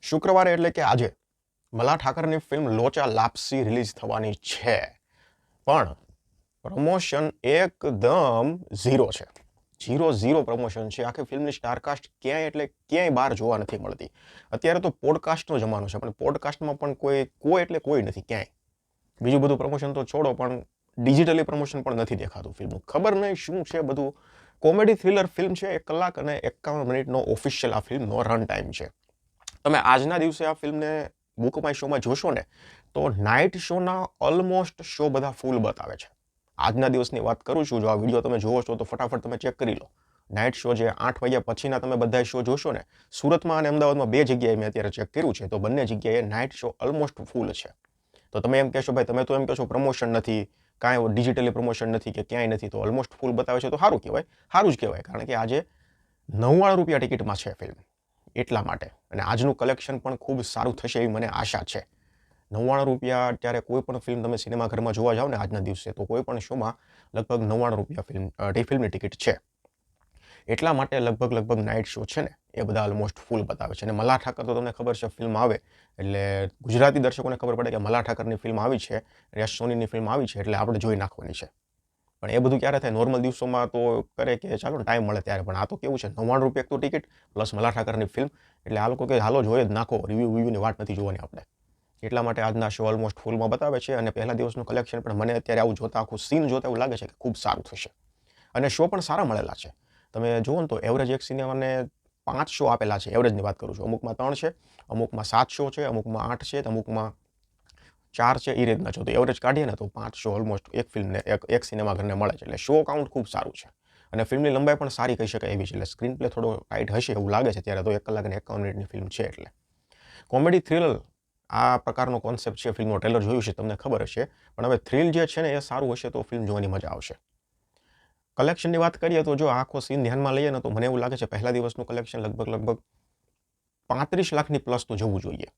શુક્રવારે એટલે કે આજે મલ્હાર ઠાકરની ફિલ્મ લોચા લાપસી રિલીઝ થવાની છે, પણ પ્રમોશન એકદમ ઝીરો છે. ઝીરો પ્રમોશન છે. આખી ફિલ્મની સ્ટારકાસ્ટ ક્યાંય એટલે ક્યાંય બહાર જોવા નથી મળતી. અત્યારે તો પોડકાસ્ટનો જમાનો છે, પણ પોડકાસ્ટમાં પણ કોઈ એટલે કોઈ નથી ક્યાંય. બીજું બધું પ્રમોશન તો છોડો, પણ ડિજિટલી પ્રમોશન પણ નથી દેખાતું ફિલ્મનું. ખબર નહીં શું છે બધું. કોમેડી થ્રિલર ફિલ્મ છે. 1 કલાક અને 51 મિનિટનો ઓફિશિયલ આ ફિલ્મનો રન ટાઈમ છે. તમે આજના દિવસે આ ફિલ્મને બુક માય શોમાં જોશો ને, તો નાઇટ શોના ઓલમોસ્ટ શો બધા ફૂલ બતાવે છે. આજના દિવસની વાત કરું છું. જો આ વિડીયો તમે જોવો છો તો ફટાફટ તમે ચેક કરી લો. નાઇટ શો જે 8 વાગ્યા પછીના તમે બધા શો જોશો ને, સુરતમાં અને અમદાવાદમાં 2 જગ્યાએ મેં અત્યારે ચેક કર્યું છે, તો બંને જગ્યાએ નાઇટ શો ઓલમોસ્ટ ફૂલ છે. તો તમે એમ કહેશો ભાઈ, તમે તો એમ કહેશો પ્રમોશન નથી, કાંઈ ડિજિટલી પ્રમોશન નથી કે ક્યાંય નથી, તો ઓલમોસ્ટ ફૂલ બતાવે છે તો સારું કહેવાય. સારું જ કહેવાય, કારણ કે આજે 99 રૂપિયા ટિકિટમાં છે ફિલ્મ, એટલા માટે. અને આજનું કલેક્શન પણ ખૂબ સારું થશે એવી મને આશા છે. 99 રૂપિયા અત્યારે કોઈ પણ ફિલ્મ તમે સિનેમાઘરમાં જોવા જાઓ ને આજના દિવસે, તો કોઈ પણ શોમાં લગભગ 99 રૂપિયા ફિલ્મની ટિકિટ છે. એટલા માટે લગભગ નાઇટ શો છે ને એ બધા ઓલમોસ્ટ ફૂલ બતાવે છે. અને મલ્હાર ઠાકર તો તમને ખબર છે, ફિલ્મ આવે એટલે ગુજરાતી દર્શકોને ખબર પડે કે મલ્હાર ઠાકરની ફિલ્મ આવી છે, યશ સોનીની ફિલ્મ આવી છે, એટલે આપણે જોઈ નાખવાની છે. પણ એ બધું ક્યારે થાય? નોર્મલ દિવસોમાં તો કરે કે ચાલો ને ટાઈમ મળે ત્યારે. પણ આ તો કેવું છે, 99 રૂપિયા તો ટિકિટ પ્લસ મલ્હાર ઠાકરની ફિલ્મ, એટલે આ લોકો કે હાલો જોઈએ જ નાખો, રિવ્યૂની વાત નથી જોવાની આપણે. એટલા માટે આજના શો ઓલમોસ્ટ ફૂલમાં બતાવે છે. અને પહેલા દિવસનું કલેક્શન પણ મને અત્યારે આવું જોતા, આખું સીન જોતા એવું લાગે છે કે ખૂબ સારું થશે. અને શો પણ સારા મળેલા છે. તમે જુઓ ને તો એવરેજ એક સિનેમાને 5 શો આપેલા છે. એવરેજની વાત કરું છું. અમુકમાં 3 છે, અમુકમાં 7 શો છે, અમુકમાં 8 છે, અમુકમાં 4 છે. એ રીતના છો. તો એવરેજ કાઢીએ ને તો 5 શો ઓલમોસ્ટ એક ફિલ્મને એક સિનેમાઘરને મળે છે. એટલે શો કાઉન્ટ ખૂબ સારું છે. અને ફિલ્મની લંબાઈ પણ સારી કહી શકાય એવી છે. એટલે સ્ક્રીન પ્લે થોડો ટાઈટ હશે એવું લાગે છે ત્યારે. તો 1 કલાક અને 51 મિનિટની ફિલ્મ છે. એટલે કોમેડી થ્રિલર આ પ્રકારનો કોન્સેપ્ટ છે. ફિલ્મનો ટ્રેલર જોયું છે, તમને ખબર હશે. પણ હવે થ્રિલ જે છે ને એ સારું હશે તો ફિલ્મ જોવાની મજા આવશે. કલેક્શનની વાત કરીએ તો જો આખો સીન ધ્યાનમાં લઈએ ને, તો મને એવું લાગે છે પહેલા દિવસનું કલેક્શન લગભગ 35 લાખની પ્લસ તો જવું જોઈએ.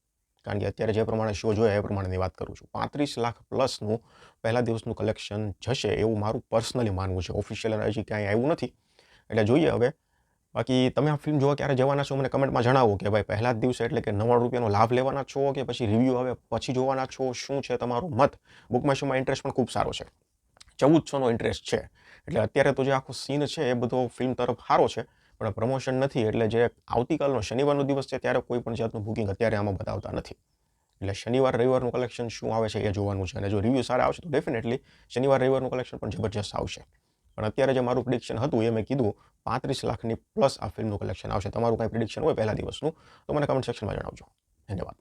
કારણ કે અત્યારે જે પ્રમાણે શો જોયા એ પ્રમાણેની વાત કરું છું. 35 લાખ પ્લસનું પહેલા દિવસનું કલેક્શન જશે એવું મારું પર્સનલી માનવું છે. ઓફિશિયલ હજી ક્યાંય આવ્યું નથી, એટલે જોઈએ હવે. બાકી તમે આ ફિલ્મ જોવા ક્યારે જવાના છો મને કમેન્ટમાં જણાવો કે ભાઈ પહેલા જ દિવસે એટલે કે 99 રૂપિયાનો લાભ લેવાના છો કે પછી રિવ્યૂ આવે પછી જોવાના છો. શું છે તમારો મત? બુક માય શોમાં ઇન્ટરેસ્ટ પણ ખૂબ સારો છે. 1400નો ઇન્ટરેસ્ટ છે. એટલે અત્યારે તો જે આખો સીન છે એ બધો ફિલ્મ તરફ સારો છે, પણ પ્રમોશન નથી. એટલે જે આવતીકાલનો શનિવારનો દિવસ છે ત્યારે કોઈ પણ જાતનું બુકિંગ અત્યારે આમાં બતાવતા નથી. એટલે શનિવાર રવિવારનું કલેક્શન શું આવે છે એ જોવાનું છે. અને જો રિવ્યૂ સારા આવશે તો ડેફિનેટલી શનિવાર રવિવારનું કલેક્શન પણ જબરજસ્ત આવશે. પણ અત્યારે જે મારું પ્રિડિક્શન હતું એ મેં કીધું 35 લાખની પ્લસ આ ફિલ્મનું કલેક્શન આવશે. તમારું કાંઈ પ્રિડિક્શન હોય પહેલા દિવસનું તો મને કમેન્ટ સેક્શનમાં જણાવજો. ધન્યવાદ.